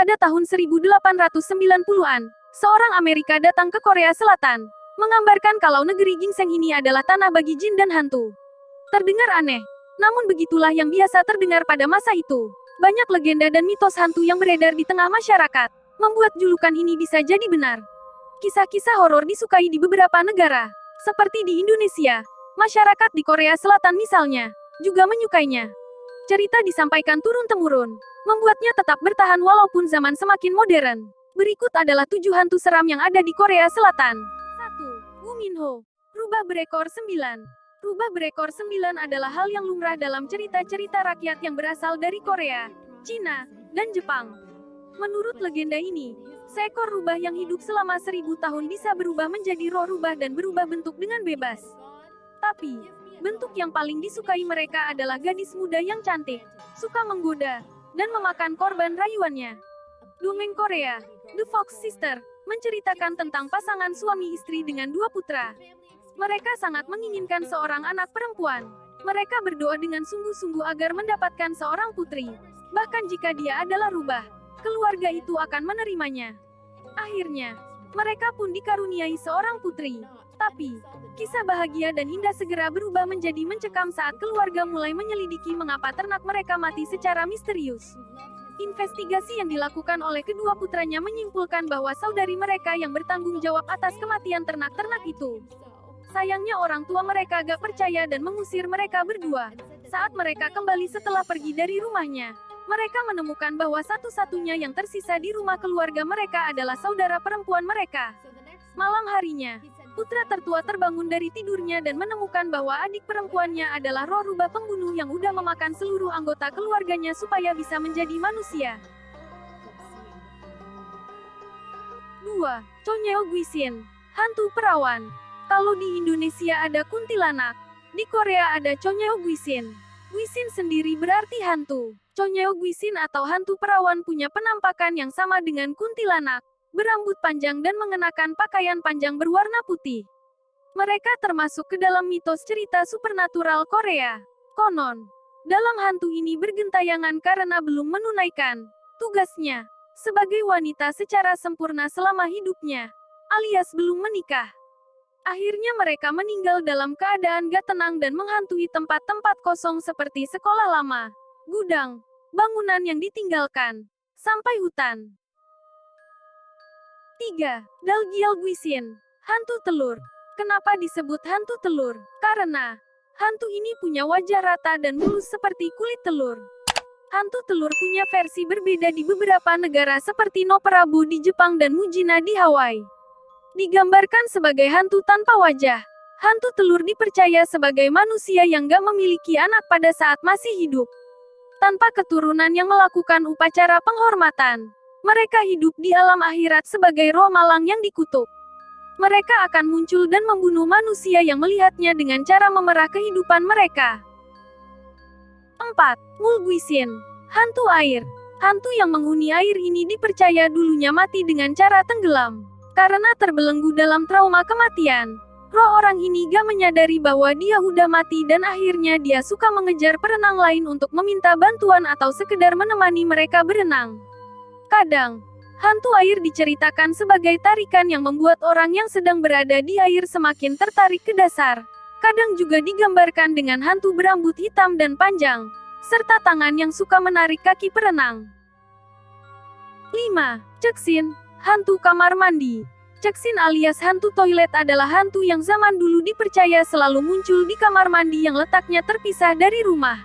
Pada tahun 1890-an, seorang Amerika datang ke Korea Selatan, menggambarkan kalau negeri ginseng ini adalah tanah bagi jin dan hantu. Terdengar aneh, namun begitulah yang biasa terdengar pada masa itu. Banyak legenda dan mitos hantu yang beredar di tengah masyarakat, membuat julukan ini bisa jadi benar. Kisah-kisah horor disukai di beberapa negara, seperti di Indonesia. Masyarakat di Korea Selatan misalnya, juga menyukainya. Cerita disampaikan turun-temurun, membuatnya tetap bertahan walaupun zaman semakin modern. Berikut adalah 7 hantu seram yang ada di Korea Selatan. 1. Woo Min Ho. Rubah berekor 9. Rubah berekor 9 adalah hal yang lumrah dalam cerita-cerita rakyat yang berasal dari Korea, Cina, dan Jepang. Menurut legenda ini, seekor rubah yang hidup selama 1000 tahun bisa berubah menjadi roh rubah dan berubah bentuk dengan bebas. Tapi, bentuk yang paling disukai mereka adalah gadis muda yang cantik, suka menggoda, dan memakan korban rayuannya. Dongeng Korea, The Fox Sister, menceritakan tentang pasangan suami istri dengan 2 putra. Mereka sangat menginginkan seorang anak perempuan. Mereka berdoa dengan sungguh-sungguh agar mendapatkan seorang putri. Bahkan jika dia adalah rubah, keluarga itu akan menerimanya. Akhirnya, mereka pun dikaruniai seorang putri. Tapi, kisah bahagia dan indah segera berubah menjadi mencekam saat keluarga mulai menyelidiki mengapa ternak mereka mati secara misterius. Investigasi yang dilakukan oleh kedua putranya menyimpulkan bahwa saudari mereka yang bertanggung jawab atas kematian ternak-ternak itu. Sayangnya orang tua mereka gak percaya dan mengusir mereka berdua. Saat mereka kembali setelah pergi dari rumahnya, mereka menemukan bahwa satu-satunya yang tersisa di rumah keluarga mereka adalah saudara perempuan mereka. Malam harinya, putra tertua terbangun dari tidurnya dan menemukan bahwa adik perempuannya adalah roh rubah pembunuh yang udah memakan seluruh anggota keluarganya supaya bisa menjadi manusia. 2. Chonyeol Guisin, hantu perawan. Kalau di Indonesia ada kuntilanak, di Korea ada Chonyeol Guisin. Guisin sendiri berarti hantu. Chonyeol Guisin atau hantu perawan punya penampakan yang sama dengan kuntilanak, berambut panjang dan mengenakan pakaian panjang berwarna putih. Mereka termasuk ke dalam mitos cerita supernatural Korea. Konon, dalam hantu ini bergentayangan karena belum menunaikan tugasnya sebagai wanita secara sempurna selama hidupnya, alias belum menikah. Akhirnya mereka meninggal dalam keadaan gak tenang dan menghantui tempat-tempat kosong seperti sekolah lama, gudang, bangunan yang ditinggalkan, sampai hutan. 3. Dalgiel Guisin, hantu telur. Kenapa disebut hantu telur? Karena hantu ini punya wajah rata dan mulus seperti kulit telur. Hantu telur punya versi berbeda di beberapa negara seperti Noperabu di Jepang dan Mujina di Hawaii. Digambarkan sebagai hantu tanpa wajah. Hantu telur dipercaya sebagai manusia yang gak memiliki anak pada saat masih hidup. Tanpa keturunan yang melakukan upacara penghormatan. Mereka hidup di alam akhirat sebagai roh malang yang dikutuk. Mereka akan muncul dan membunuh manusia yang melihatnya dengan cara memerah kehidupan mereka. 4. Mulguisin, hantu air. Hantu yang menghuni air ini dipercaya dulunya mati dengan cara tenggelam. Karena terbelenggu dalam trauma kematian, roh orang ini gak menyadari bahwa dia udah mati dan akhirnya dia suka mengejar perenang lain untuk meminta bantuan atau sekedar menemani mereka berenang. Kadang, hantu air diceritakan sebagai tarikan yang membuat orang yang sedang berada di air semakin tertarik ke dasar. Kadang juga digambarkan dengan hantu berambut hitam dan panjang, serta tangan yang suka menarik kaki perenang. 5. Ceksin, hantu kamar mandi. Ceksin alias hantu toilet adalah hantu yang zaman dulu dipercaya selalu muncul di kamar mandi yang letaknya terpisah dari rumah.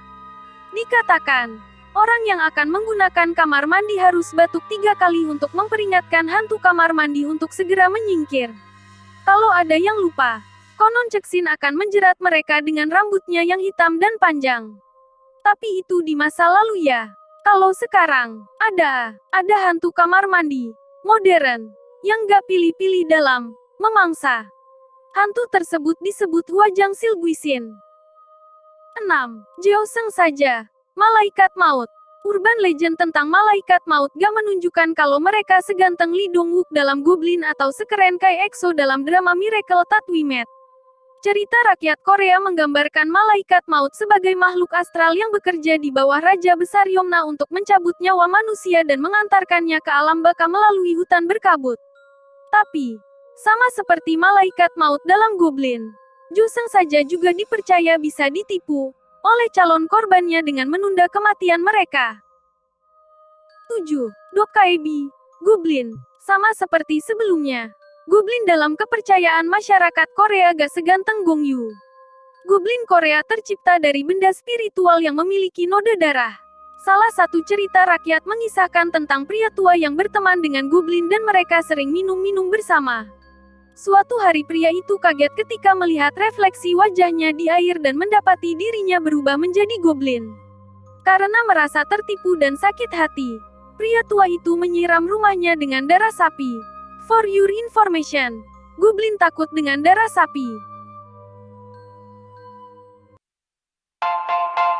Dikatakan, orang yang akan menggunakan kamar mandi harus batuk 3 kali untuk memperingatkan hantu kamar mandi untuk segera menyingkir. Kalau ada yang lupa, konon Ceksin akan menjerat mereka dengan rambutnya yang hitam dan panjang. Tapi itu di masa lalu ya. Kalau sekarang, ada hantu kamar mandi modern yang gak pilih-pilih dalam memangsa. Hantu tersebut disebut Hwajang Silguisin. 6. Jeoseng saja, malaikat maut. Urban legend tentang malaikat maut gak menunjukkan kalau mereka seganteng Lee Dong-wook dalam Goblin atau sekeren Kai EXO dalam drama Miracle Tatwimet. Cerita rakyat Korea menggambarkan malaikat maut sebagai makhluk astral yang bekerja di bawah Raja Besar Yomna untuk mencabut nyawa manusia dan mengantarkannya ke alam baka melalui hutan berkabut. Tapi, sama seperti malaikat maut dalam Goblin, Juseng saja juga dipercaya bisa ditipu oleh calon korbannya dengan menunda kematian mereka. 7. Dokkaebi, Goblin. Sama seperti sebelumnya, Goblin dalam kepercayaan masyarakat Korea gak seganteng Gongyu. Goblin Korea tercipta dari benda spiritual yang memiliki noda darah. Salah satu cerita rakyat mengisahkan tentang pria tua yang berteman dengan Goblin dan mereka sering minum-minum bersama. Suatu hari pria itu kaget ketika melihat refleksi wajahnya di air dan mendapati dirinya berubah menjadi Goblin. Karena merasa tertipu dan sakit hati, pria tua itu menyiram rumahnya dengan darah sapi. For your information, Goblin takut dengan darah sapi.